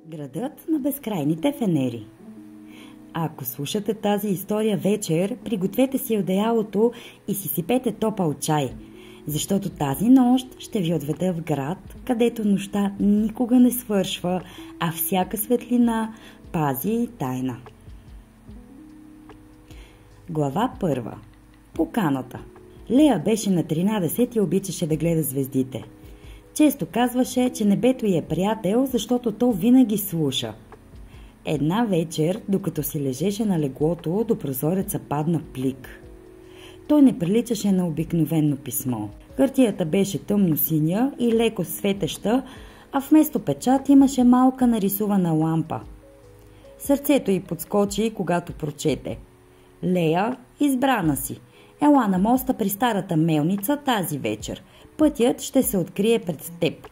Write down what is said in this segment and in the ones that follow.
Градът на безкрайните фенери. Ако слушате тази история вечер, пригответе си одеялото и си сипете топъл чай, защото тази нощ ще ви отведа в град, където нощта никога не свършва, а всяка светлина пази тайна. Глава 1. Поканата. Лея беше на 13 и обичаше да гледа звездите. Често казваше, че небето й е приятел, защото то винаги слуша. Една вечер, докато си лежеше на леглото, до прозореца падна плик. Той не приличаше на обикновено писмо. Хартията беше тъмно-синя и леко светеща, а вместо печат имаше малка нарисувана лампа. Сърцето й подскочи, когато прочете. Лея, избрана си. Ела на моста при старата мелница тази вечер. Пътят ще се открие пред теб.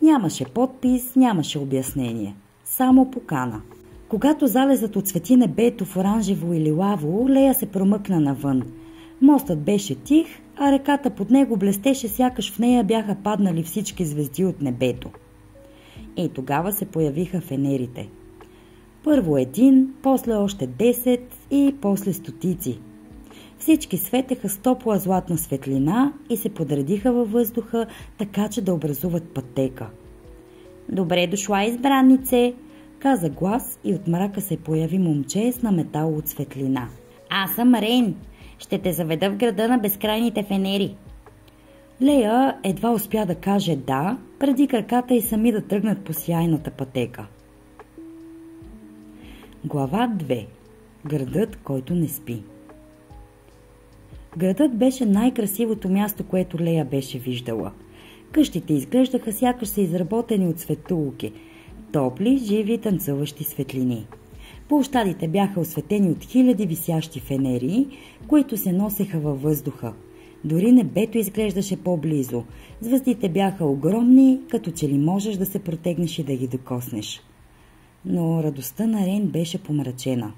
Нямаше подпис, нямаше обяснение. Само покана. Когато залезът отсвети небето в оранжево и лилаво, Лея се промъкна навън. Мостът беше тих, а реката под него блестеше, сякаш в нея бяха паднали всички звезди от небето. И тогава се появиха фенерите. Първо един, после още 10 и после стотици. Всички светеха с топла златна светлина и се подредиха във въздуха, така че да образуват пътека. «Добре дошла, избраннице!» каза глас и от мрака се появи момче с наметало от светлина. «Аз съм Рейн. Ще те заведа в града на безкрайните фенери». Лея едва успя да каже да, преди краката й сами да тръгнат по сияйната пътека. Глава 2. Градът, който не спи. Градът беше най-красивото място, което Лея беше виждала. Къщите изглеждаха сякаш са изработени от светулки, топли, живи, танцуващи светлини. Площадите бяха осветени от хиляди висящи фенери, които се носеха във въздуха. Дори небето изглеждаше по-близо. Звездите бяха огромни, като че ли можеш да се протегнеш и да ги докоснеш. Но радостта на Рейн беше помрачена.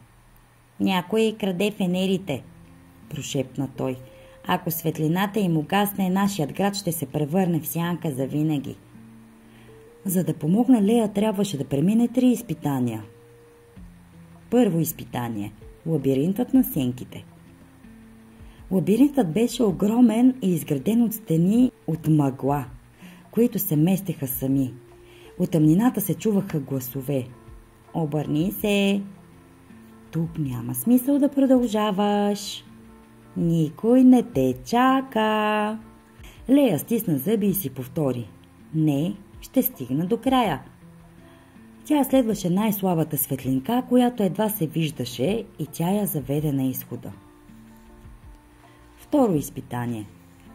«Някой краде фенерите», прошепна той. «Ако светлината им угасне, нашият град ще се превърне в сянка завинаги». За да помогне Лея, трябваше да премине 3 изпитания. Първо изпитание – лабиринтът на сенките. Лабиринтът беше огромен и изграден от стени от мъгла, които се местеха сами. От тъмнината се чуваха гласове. «Обърни се! Тук няма смисъл да продължаваш! Никой не те чака!» Лея стисна зъби и си повтори. «Не, ще стигна до края!» Тя следваше най-слабата светлинка, която едва се виждаше, и тя я заведе на изхода. Второ изпитание.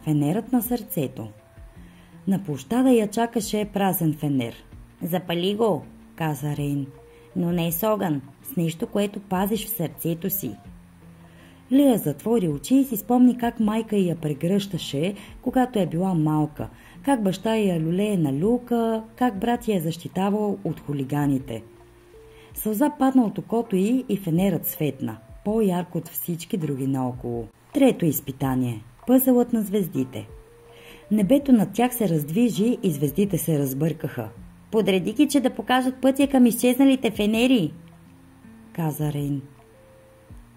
Фенерът на сърцето. На площада я чакаше празен фенер. «Запали го», каза Рейн, «но не с огън, с нещо, което пазиш в сърцето си». Лея затвори очи и си спомни как майка я прегръщаше, когато е била малка, как баща я люлее на люлка, как брат я защитавал от хулиганите. Сълза падна от окото й и фенерът светна, по-ярко от всички други наоколо. Трето изпитание. Пъзълът на звездите. Небето над тях се раздвижи и звездите се разбъркаха. «Подреди ги, че да покажат пътя към изчезналите фенери», каза Рейн.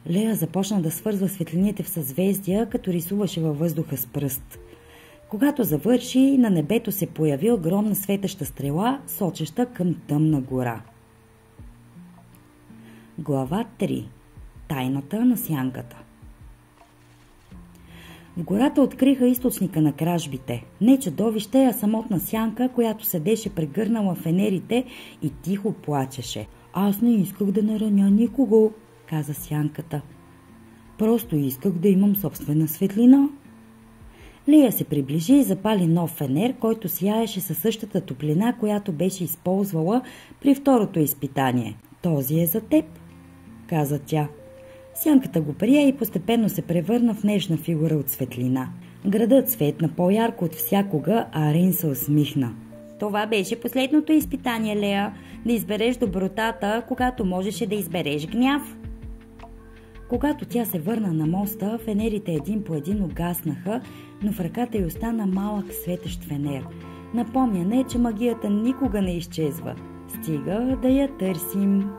Лея започна да свързва светлините в съзвездия, като рисуваше във въздуха с пръст. Когато завърши, на небето се появи огромна светеща стрела, сочеща към тъмна гора. Глава 3. Тайната на сянката. В гората откриха източника на кражбите. Не чудовище, а самотна сянка, която седеше прегърнала фенерите и тихо плачеше. «Аз не исках да нараня никого», каза сянката. «Просто исках да имам собствена светлина». Лея се приближи и запали нов фенер, който сияеше със същата топлина, която беше използвала при второто изпитание. «Този е за теб», каза тя. Сянката го прие и постепенно се превърна в нежна фигура от светлина. Градът светна по-ярко от всякога, а Рейн се усмихна. «Това беше последното изпитание, Лея, да избереш добротата, когато можеше да избереш гняв». Когато тя се върна на моста, фенерите един по един угаснаха, но в ръката й остана малък светещ фенер. Напомняне, че магията никога не изчезва. С стига да я търсим.